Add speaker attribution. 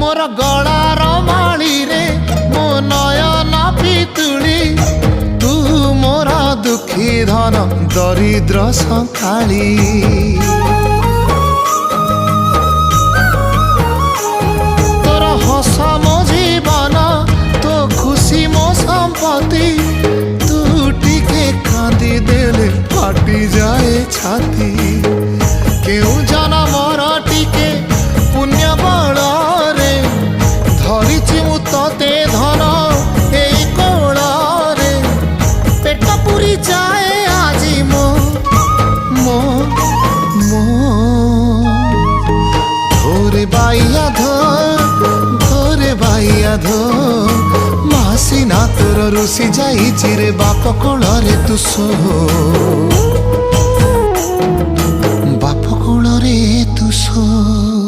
Speaker 1: मोर गलार माली रे मो नयन पितुली तू मोर दुखी धन दरिद्र संकाली तोर हस मो जीवन तो खुशी मो संपत्ति तू टिके कांदी देले फाटी जाए छाती केउ जनमर टिके पुण्य बल रे धरिछि मु तते धन एई कोल रे पेट पुरी जाए आजी मो मो मो धोरे बाइया धो मासी ना तोर रुसी जाई चिरे बाप कोल रे तू सो